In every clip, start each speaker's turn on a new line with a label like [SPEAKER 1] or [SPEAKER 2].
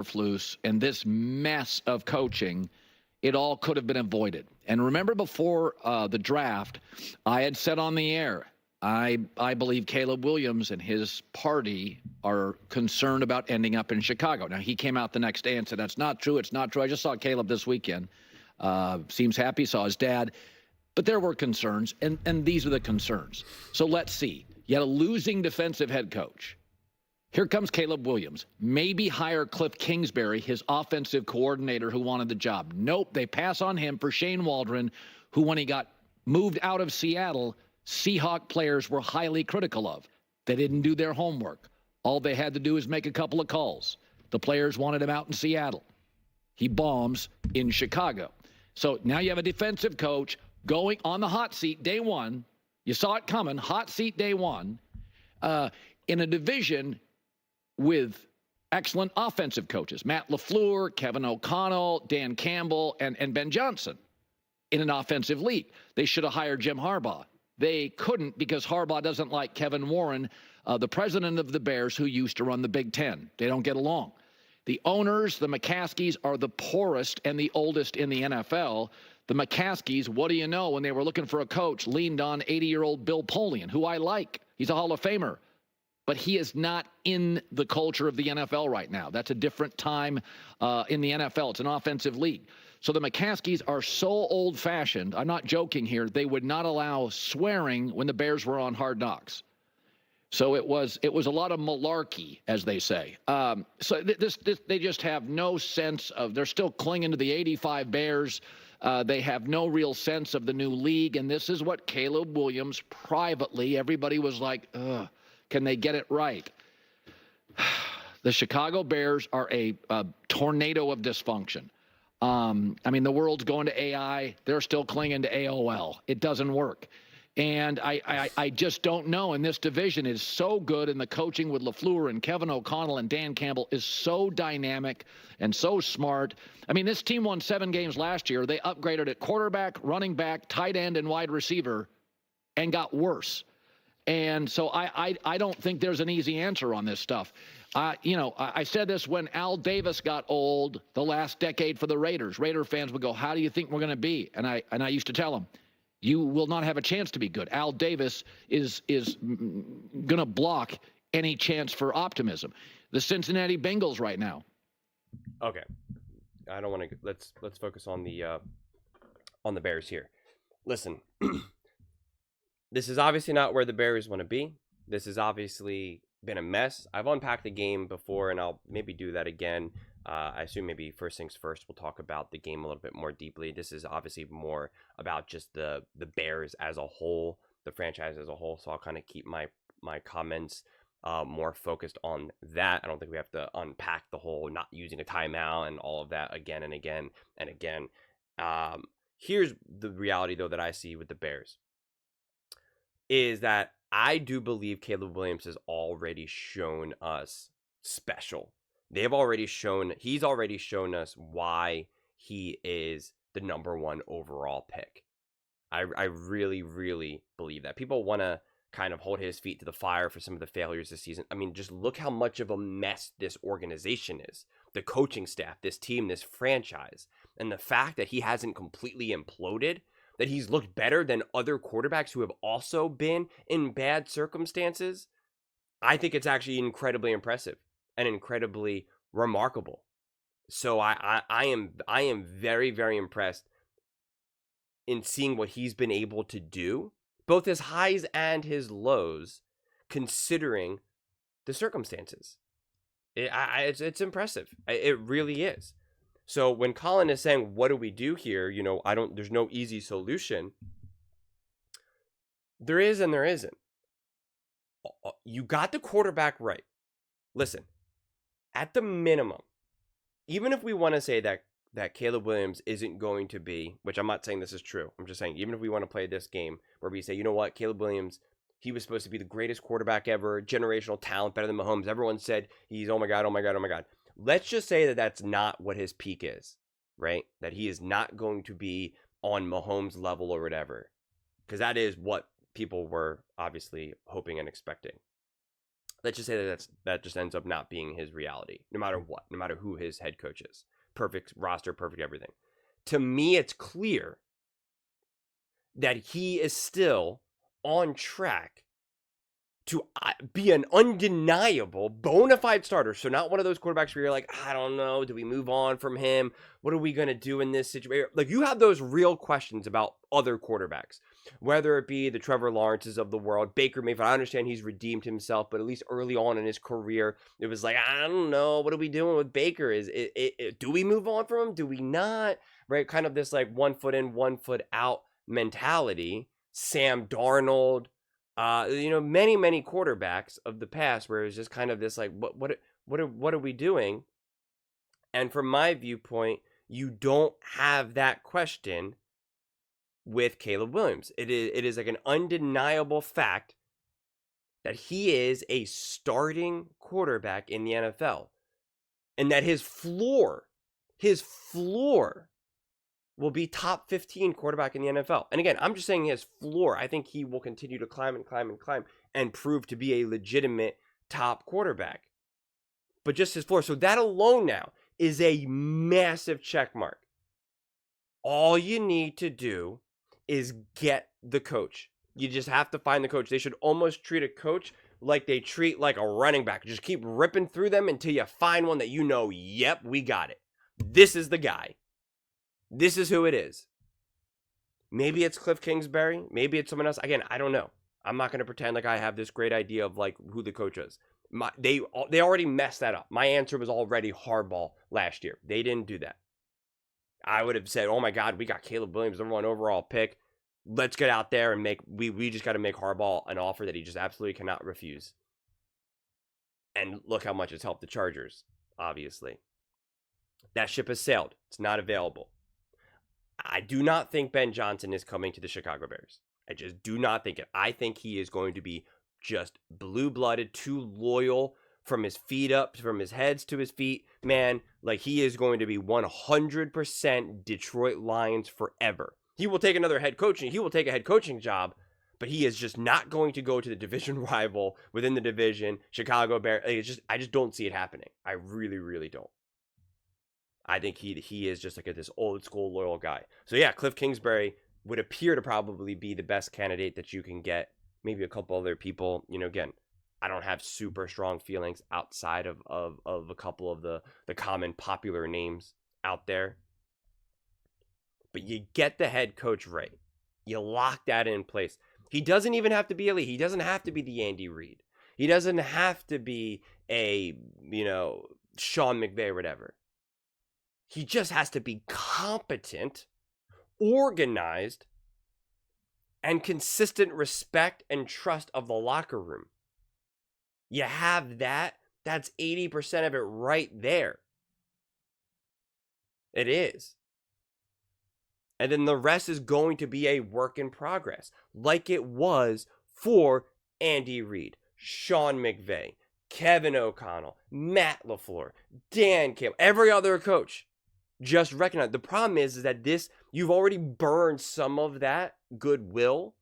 [SPEAKER 1] Eberflus and this mess of coaching, it all could have been avoided. And remember before the draft, I had said on the air, I believe Caleb Williams and his party are concerned about ending up in Chicago. Now, he came out the next day and said, that's not true. It's not true. I just saw Caleb this weekend. Seems happy, saw his dad. But there were concerns, and these are the concerns. So let's see. You had a losing defensive head coach. Here comes Caleb Williams. Maybe hire Cliff Kingsbury, his offensive coordinator who wanted the job. Nope, they pass on him for Shane Waldron, who when he got moved out of Seattle, Seahawk players were highly critical of. They didn't do their homework. All they had to do is make a couple of calls. The players wanted him out in Seattle. He bombs in Chicago. So now you have a defensive coach going on the hot seat day one. You saw it coming, hot seat day one, in a division with excellent offensive coaches. Matt LaFleur, Kevin O'Connell, Dan Campbell, and Ben Johnson in an offensive league. They should have hired Jim Harbaugh. They couldn't because Harbaugh doesn't like Kevin Warren, the president of the Bears, who used to run the Big Ten. They don't get along. The owners, the McCaskies, are the poorest and the oldest in the NFL. The McCaskies, what do you know, when they were looking for a coach, leaned on 80-year-old Bill Polian, who I like. He's a Hall of Famer. But he is not in the culture of the NFL right now. That's a different time in the NFL. It's an offensive league. So the McCaskies are so old-fashioned. I'm not joking here. They would not allow swearing when the Bears were on Hard Knocks. So it was a lot of malarkey, as they say. So they just have no sense of. They're still clinging to the '85 Bears. They have no real sense of the new league. And this is what Caleb Williams privately. Everybody was like, ugh. Can they get it right? The Chicago Bears are a tornado of dysfunction. I mean, the world's going to AI. They're still clinging to AOL. It doesn't work. And I just don't know. And this division is so good, and the coaching with LaFleur and Kevin O'Connell and Dan Campbell is so dynamic and so smart. I mean, this team won 7 games last year. They upgraded at quarterback, running back, tight end, and wide receiver and got worse. And so I don't think there's an easy answer on this stuff. I said this when Al Davis got old the last decade for the Raiders. Raider fans would go, how do you think we're going to be? And I used to tell them, you will not have a chance to be good. Al Davis is going to block any chance for optimism. The Cincinnati Bengals right now.
[SPEAKER 2] Okay. I don't want to let's focus on the Bears here. Listen. This is obviously not where the Bears want to be. This has obviously been a mess. I've unpacked the game before, and I'll maybe do that again. I assume maybe first things first, we'll talk about the game a little bit more deeply. This is obviously more about just the Bears as a whole, the franchise as a whole. So I'll kind of keep my comments more focused on that. I don't think we have to unpack the whole not using a timeout and all of that again and again and again. Here's the reality, though, that I see with the Bears. Is that I do believe Caleb Williams has already shown us special. He's already shown us why he is the number 1 overall pick. I really, really believe that. People want to kind of hold his feet to the fire for some of the failures this season. I mean, just look how much of a mess this organization is. The coaching staff, this team, this franchise. And the fact that he hasn't completely imploded, that he's looked better than other quarterbacks who have also been in bad circumstances, I think it's actually incredibly impressive and incredibly remarkable. So I am very, very impressed in seeing what he's been able to do, both his highs and his lows, considering the circumstances. It's impressive. It really is. So when Colin is saying, what do we do here? There's no easy solution. There is and there isn't. You got the quarterback right. Listen, at the minimum, even if we want to say that Caleb Williams isn't going to be, which I'm not saying this is true. I'm just saying, even if we want to play this game where we say, you know what, Caleb Williams, he was supposed to be the greatest quarterback ever, generational talent, better than Mahomes. Everyone said he's, oh my God. Let's just say that that's not what his peak is, right? That he is not going to be on Mahomes' level or whatever, because that is what people were obviously hoping and expecting. let's just say that just ends up not being his reality, no matter what, no matter who his head coach is. Perfect roster, perfect everything. To me, it's clear that he is still on track to be an undeniable, bona fide starter. So not one of those quarterbacks where you're like, I don't know, do we move on from him? What are we going to do in this situation? Like, you have those real questions about other quarterbacks, whether it be the Trevor Lawrences of the world, Baker Mayfield. I understand he's redeemed himself, but at least early on in his career, it was like, I don't know, what are we doing with Baker? Do we move on from him? Do we not? Right? Kind of this like 1 foot in, 1 foot out mentality. Sam Darnold, many quarterbacks of the past where it's just kind of this like, what are we doing? And from my viewpoint, you don't have that question with Caleb Williams. It is like an undeniable fact that he is a starting quarterback in the NFL, and that his floor will be top 15 quarterback in the NFL. And again, I'm just saying his floor. I think he will continue to climb and prove to be a legitimate top quarterback. But just his floor. So that alone now is a massive check mark. All you need to do is get the coach. You just have to find the coach. They should almost treat a coach like they treat like a running back. Just keep ripping through them until you find one that you know, yep, we got it. This is the guy. This is who it is. Maybe it's Cliff Kingsbury. Maybe it's someone else. Again, I don't know. I'm not going to pretend like I have this great idea of like who the coach is. They already messed that up. My answer was already Harbaugh last year. They didn't do that. I would have said, oh my God, we got Caleb Williams, number 1 overall pick. Let's get out there and we just got to make Harbaugh an offer that he just absolutely cannot refuse. And look how much it's helped the Chargers, obviously. That ship has sailed. It's not available. I do not think Ben Johnson is coming to the Chicago Bears. I just do not think it. I think he is going to be just blue-blooded, too loyal from his feet up, from his heads to his feet. Man, like he is going to be 100% Detroit Lions forever. He will take another head coaching. He will take a head coaching job, but he is just not going to go to the division rival within the division, Chicago Bears. I just don't see it happening. I really, really don't. I think he is just like this old school loyal guy. So yeah, Cliff Kingsbury would appear to probably be the best candidate that you can get. Maybe a couple other people. Again, I don't have super strong feelings outside of a couple of the common popular names out there. But you get the head coach right. You lock that in place. He doesn't even have to be elite. He doesn't have to be the Andy Reid. He doesn't have to be a, Sean McVay or whatever. He just has to be competent, organized, and consistent respect and trust of the locker room. You have that, that's 80% of it right there. It is. And then the rest is going to be a work in progress, like it was for Andy Reid, Sean McVay, Kevin O'Connell, Matt LaFleur, Dan Campbell, every other coach. Just recognize the problem is that you've already burned some of that goodwill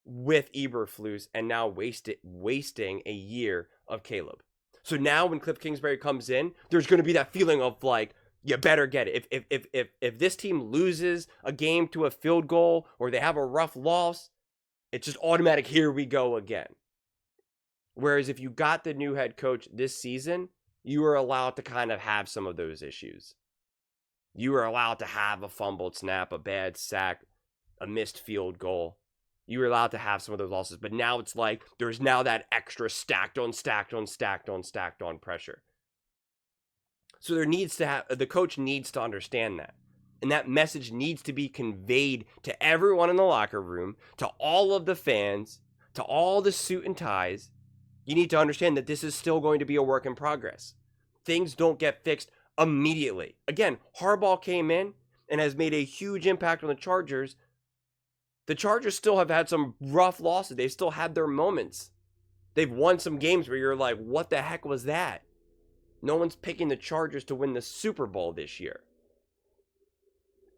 [SPEAKER 2] with Eberflus and now wasting a year of Caleb. So now when Cliff Kingsbury comes in, there's going to be that feeling of like, you better get it. If this team loses a game to a field goal or they have a rough loss, it's just automatic, here we go again. Whereas if you got the new head coach this season, you were allowed to kind of have some of those issues. You were allowed to have a fumbled snap, a bad sack, a missed field goal. You were allowed to have some of those losses. But now it's like there's now that extra stacked on pressure. So the coach needs to understand that. And that message needs to be conveyed to everyone in the locker room, to all of the fans, to all the suit and ties. You need to understand that this is still going to be a work in progress. Things don't get fixed immediately. Again, Harbaugh came in and has made a huge impact on the Chargers. The Chargers still have had some rough losses. They've still had their moments. They've won some games where you're like, what the heck was that? No one's picking the Chargers to win the Super Bowl this year.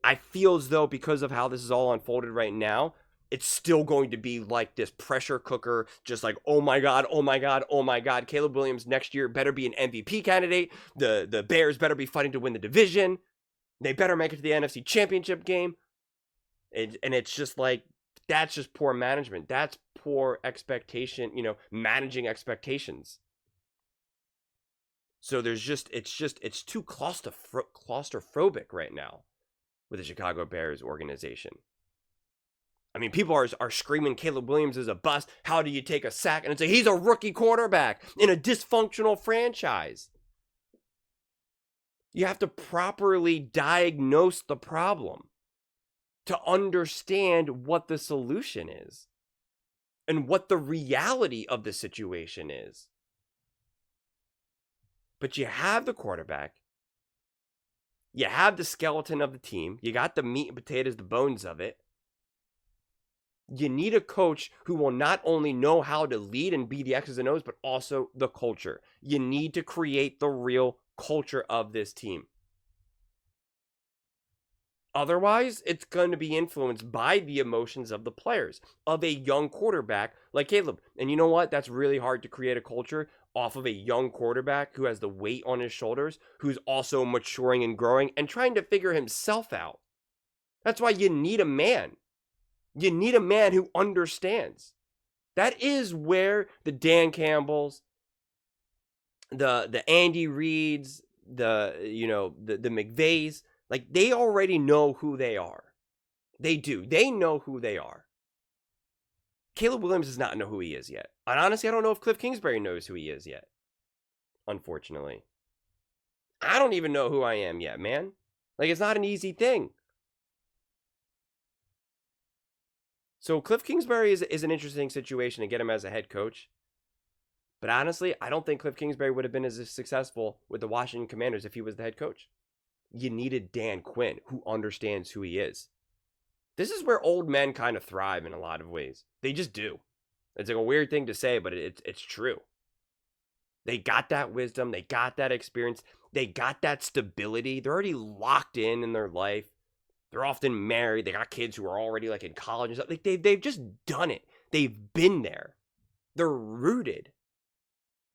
[SPEAKER 2] I feel as though because of how this is all unfolded right now, it's still going to be like this pressure cooker, just like, oh my God, oh my God, oh my God. Caleb Williams next year better be an MVP candidate. The Bears better be fighting to win the division. They better make it to the NFC Championship game. And it's just like, that's just poor management. That's poor expectation, managing expectations. So it's too claustrophobic right now with the Chicago Bears organization. I mean, people are screaming Caleb Williams is a bust. How do you take a sack? And it's like, he's a rookie quarterback in a dysfunctional franchise. You have to properly diagnose the problem to understand what the solution is and what the reality of the situation is. But you have the quarterback. You have the skeleton of the team. You got the meat and potatoes, the bones of it. You need a coach who will not only know how to lead and be the X's and O's, but also the culture. You need to create the real culture of this team. Otherwise, it's going to be influenced by the emotions of the players, of a young quarterback like Caleb. And you know what? That's really hard to create a culture off of a young quarterback who has the weight on his shoulders, who's also maturing and growing and trying to figure himself out. That's why you need a man. You need a man who understands. That is where the Dan Campbells, the Andy Reids, the McVays, like, they already know who they are. They do. They know who they are. Caleb Williams does not know who he is yet. And honestly, I don't know if Cliff Kingsbury knows who he is yet. Unfortunately. I don't even know who I am yet, man. Like, it's not an easy thing. So Cliff Kingsbury is an interesting situation to get him as a head coach. But honestly, I don't think Cliff Kingsbury would have been as successful with the Washington Commanders if he was the head coach. You needed Dan Quinn, who understands who he is. This is where old men kind of thrive in a lot of ways. They just do. It's like a weird thing to say, but it's true. They got that wisdom. They got that experience. They got that stability. They're already locked in their life. They're often married. They got kids who are already like in college and stuff. Like they've just done it. They've been there. They're rooted.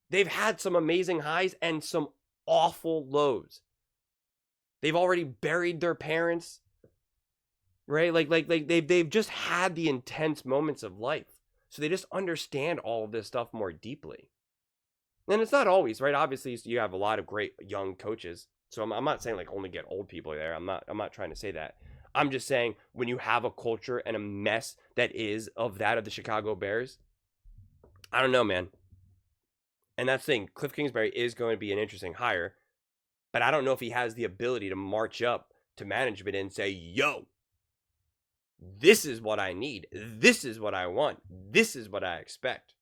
[SPEAKER 2] They've had some amazing highs and some awful lows. They've already buried their parents, right? Like they've just had the intense moments of life. So they just understand all of this stuff more deeply. And it's not always, right? Obviously, you have a lot of great young coaches. So I'm not saying like only get old people there. I'm not trying to say that. I'm just saying when you have a culture and a mess that is of the Chicago Bears, I don't know, man. And that's the thing. Cliff Kingsbury is going to be an interesting hire. But I don't know if he has the ability to march up to management and say, yo, this is what I need. This is what I want. This is what I expect.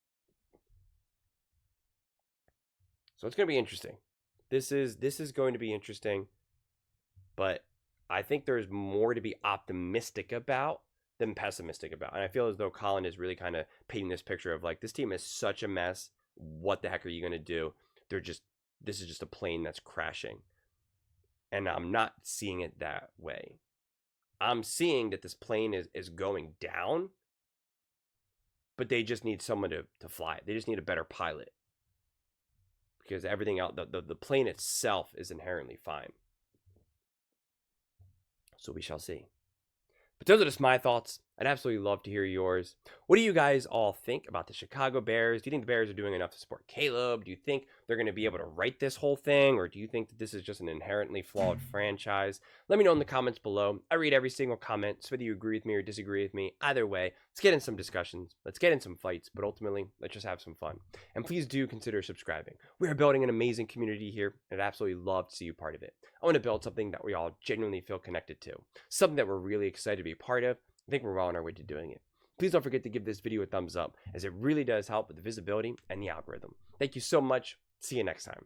[SPEAKER 2] So it's going to be interesting. This is going to be interesting. But I think there's more to be optimistic about than pessimistic about. And I feel as though Colin is really kind of painting this picture of like, this team is such a mess. What the heck are you going to do? This is just a plane that's crashing. And I'm not seeing it that way. I'm seeing that this plane is going down, but they just need someone to fly it. They just need a better pilot. Because everything else, the plane itself is inherently fine. So we shall see. But those are just my thoughts. I'd absolutely love to hear yours. What do you guys all think about the Chicago Bears? Do you think the Bears are doing enough to support Caleb? Do you think they're going to be able to right this whole thing? Or do you think that this is just an inherently flawed franchise? Let me know in the comments below. I read every single comment, so whether you agree with me or disagree with me, either way, let's get in some discussions. Let's get in some fights, but ultimately, let's just have some fun. And please do consider subscribing. We are building an amazing community here, and I'd absolutely love to see you part of it. I want to build something that we all genuinely feel connected to, something that we're really excited to be part of. I think we're well on our way to doing it. Please don't forget to give this video a thumbs up, as it really does help with the visibility and the algorithm. Thank you so much. See you next time.